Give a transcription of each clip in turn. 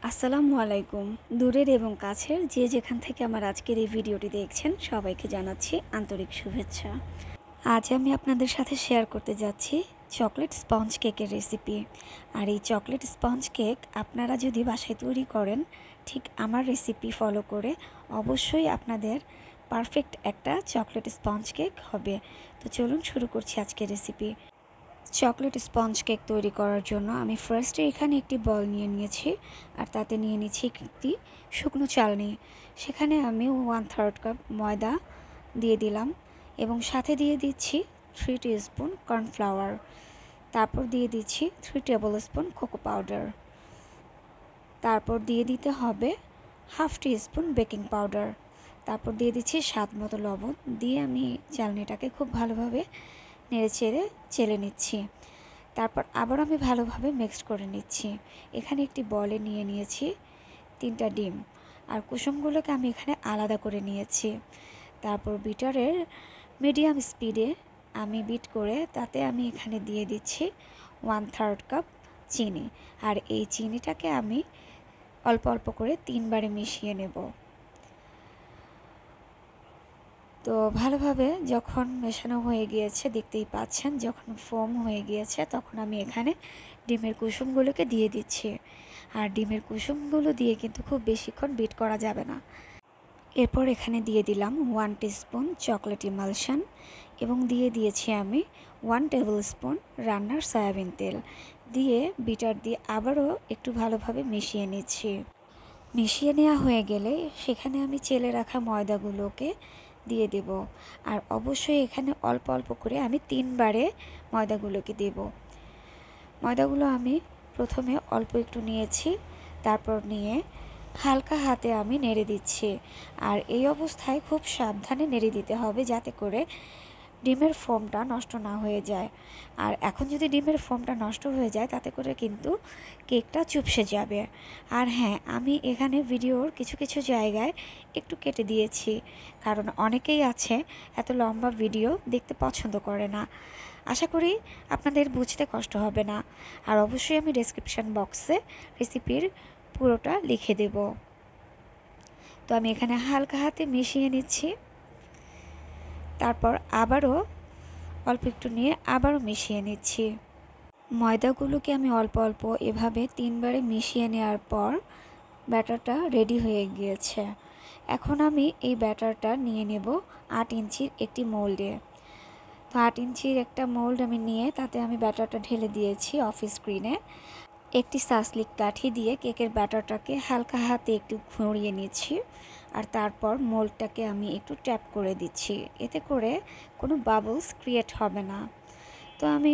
আসসালামু আলাইকুম। দূরের এবং কাছের যে যেখান থেকে আমার আজকের এই ভিডিওটি দেখছেন সবাইকে জানাচ্ছি আন্তরিক শুভেচ্ছা। আজ আমি আপনাদের সাথে শেয়ার করতে যাচ্ছি চকলেট স্পঞ্জ কেকের রেসিপি। আর এই চকলেট স্পঞ্জ কেক আপনারা যদি বাসায় তৈরি করেন ঠিক আমার রেসিপি ফলো করে অবশ্যই আপনাদের পারফেক্ট একটা চকলেট স্পঞ্জ কেক হবে। তো চলুন শুরু করছি আজকের রেসিপি। চকলেট স্পঞ্জ কেক তৈরি করার জন্য আমি ফার্স্টে এখানে একটি বল নিয়ে নিয়েছি আর তাতে নিয়ে নিচ্ছি একটি শুকনো চালনি। সেখানে আমি 1/3 কাপ ময়দা দিয়ে দিলাম এবং সাথে দিয়ে দিচ্ছি 3 টিস্পুন কর্নফ্লাওয়ার। তারপর দিয়ে দিচ্ছি 3 টেবিল স্পুন কোকো পাউডার। তারপর দিয়ে দিতে হবে 1/2 টিস্পুন বেকিং পাউডার। তারপর দিয়ে দিচ্ছি স্বাদ মতো লবণ। দিয়ে আমি চালনিটাকে খুব ভালোভাবে নেড়ে চেলে নিচ্ছি। তারপর আবার আমি ভালোভাবে মিক্সড করে নিচ্ছি। এখানে একটি বলে নিয়ে নিয়েছি 3টা ডিম আর কুসুমগুলোকে আমি এখানে আলাদা করে নিয়েছি। তারপর বিটারের মিডিয়াম স্পিডে আমি বিট করে তাতে আমি এখানে দিয়ে দিচ্ছি 1/3 কাপ চিনি। আর এই চিনিটাকে আমি অল্প অল্প করে 3বারে মিশিয়ে নেব। তো ভালোভাবে যখন মেশানো হয়ে গিয়েছে, দেখতেই পাচ্ছেন যখন ফোম হয়ে গিয়েছে, তখন আমি এখানে ডিমের কুসুমগুলোকে দিয়ে দিচ্ছি। আর ডিমের কুসুমগুলো দিয়ে কিন্তু খুব বেশিক্ষণ বিট করা যাবে না। এরপর এখানে দিয়ে দিলাম 1 টিস্পুন চকলেট ইমালশন এবং দিয়ে দিয়েছি আমি 1 টেবিল স্পুন রান্নার সয়াবিন তেল। দিয়ে বিটার দিয়ে আবারও একটু ভালোভাবে মিশিয়ে নিচ্ছি। মিশিয়ে নেওয়া হয়ে গেলে সেখানে আমি চেলে রাখা ময়দাগুলোকে দিয়ে দেব। আর অবশ্যই এখানে অল্প অল্প করে আমি 3বারে ময়দাগুলোকে দেব। ময়দাগুলো আমি প্রথমে অল্প একটু নিয়েছি, তারপর নিয়ে হালকা হাতে আমি নেড়ে দিচ্ছি। আর এই অবস্থায় খুব সাবধানে নেড়ে দিতে হবে যাতে করে ডিমের ফোমটা নষ্ট না হয়ে যায়। আর এখন যদি ডিমের ফোমটা নষ্ট হয়ে যায় তাতে করে কিন্তু কেকটা চুপসে যাবে। আর হ্যাঁ, আমি এখানে ভিডিওর কিছু কিছু জায়গায় একটু কেটে দিয়েছি, কারণ অনেকেই আছে এত লম্বা ভিডিও দেখতে পছন্দ করে না। আশা করি আপনাদের বুঝতে কষ্ট হবে না। আর অবশ্যই আমি ডেসক্রিপশন বক্সে রেসিপির পুরোটা লিখে দেব। তো আমি এখানে হালকা হাতে মিশিয়ে নিচ্ছি। তারপর আবারও অল্প একটু নিয়ে আবারও মিশিয়ে নিচ্ছি। ময়দাগুলোকে আমি অল্প অল্প এভাবে 3বারে মিশিয়ে নেওয়ার পর ব্যাটারটা রেডি হয়ে গিয়েছে। এখন আমি এই ব্যাটারটা নিয়ে নেব 8 ইঞ্চির একটি মোল্ডে। তো 8 ইঞ্চির একটা মোল্ড আমি নিয়ে তাতে আমি ব্যাটারটা ঢেলে দিয়েছি অফিস স্ক্রিনে। একটি সাসলিক কাঠি দিয়ে কেকের ব্যাটারটাকে হালকা হাতে একটু ঘুরিয়ে নিচ্ছি। আর তারপর মোল্ডটাকে আমি একটু ট্যাপ করে দিচ্ছি, এতে করে কোনো বাবলস ক্রিয়েট হবে না। তো আমি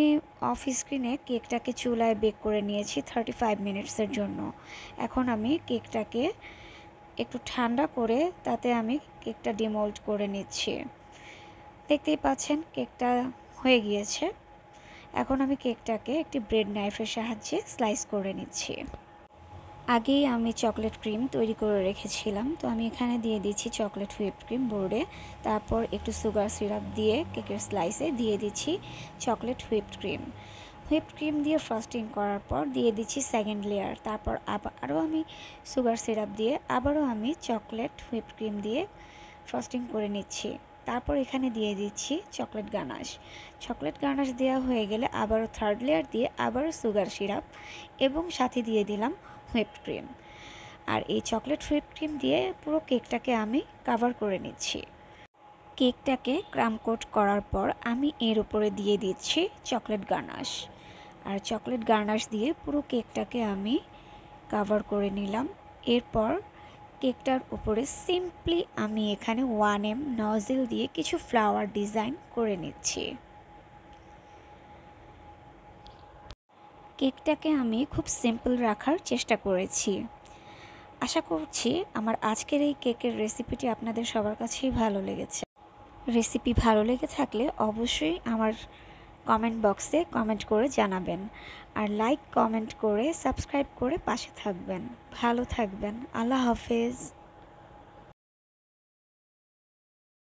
অফিস স্ক্রিনে কেকটাকে চুলায় বেক করে নিয়েছি 35 মিনিটসের জন্য। এখন আমি কেকটাকে একটু ঠান্ডা করে তাতে আমি কেকটা ডিমোল্ড করে নিচ্ছি। দেখতেই পাচ্ছেন কেকটা হয়ে গিয়েছে। এখন আমি কেকটাকে একটি ব্রেড নাইফের সাহায্যে স্লাইস করে নিচ্ছি। আগেই আমি চকলেট ক্রিম তৈরি করে রেখেছিলাম, তো আমি এখানে দিয়ে দিচ্ছি চকলেট হুইপড ক্রিম বোর্ডে। তারপর একটু সুগার সিরাপ দিয়ে কেকের স্লাইসে দিয়ে দিচ্ছি chocolate whipped cream. Whipped cream দিয়ে ফ্রস্টিং করার পর দিয়ে দিচ্ছি সেকেন্ড লেয়ার। তারপর আবারও আমি সুগার সিরাপ দিয়ে আবারও আমি চকলেট হুইপড ক্রিম দিয়ে ফ্রস্টিং করে নিচ্ছি। তারপর এখানে দিয়ে দিচ্ছি চকলেট গানাশ। চকলেট গানাশ দেওয়া হয়ে গেলে আবারও থার্ড লেয়ার দিয়ে আবারও সুগার সিরাপ এবং সাথে দিয়ে দিলাম হুইপড ক্রিম। আর এই চকলেট হুইপড ক্রিম দিয়ে পুরো কেকটাকে আমি কাভার করে নিচ্ছি। কেকটাকে ক্রাম কোট করার পর আমি এর উপরে দিয়ে দিচ্ছি চকলেট গানাশ। আর চকলেট গানাশ দিয়ে পুরো কেকটাকে আমি কাভার করে নিলাম। এরপর কেকটার উপরে সিম্পলি আমি এখানে 1M নজেল দিয়ে কিছু ফ্লাওয়ার ডিজাইন করে নিচ্ছি। কেকটাকে আমি খুব সিম্পল রাখার চেষ্টা করেছি। আশা করছি আমার আজকের এই কেকের রেসিপিটি আপনাদের সবার কাছেই ভালো লেগেছে। রেসিপি ভালো লেগে থাকলে অবশ্যই আমার কমেন্ট বক্সে কমেন্ট করে জানাবেন। আর লাইক কমেন্ট করে সাবস্ক্রাইব করে পাশে থাকবেন। ভালো থাকবেন। আল্লাহ হাফেজ।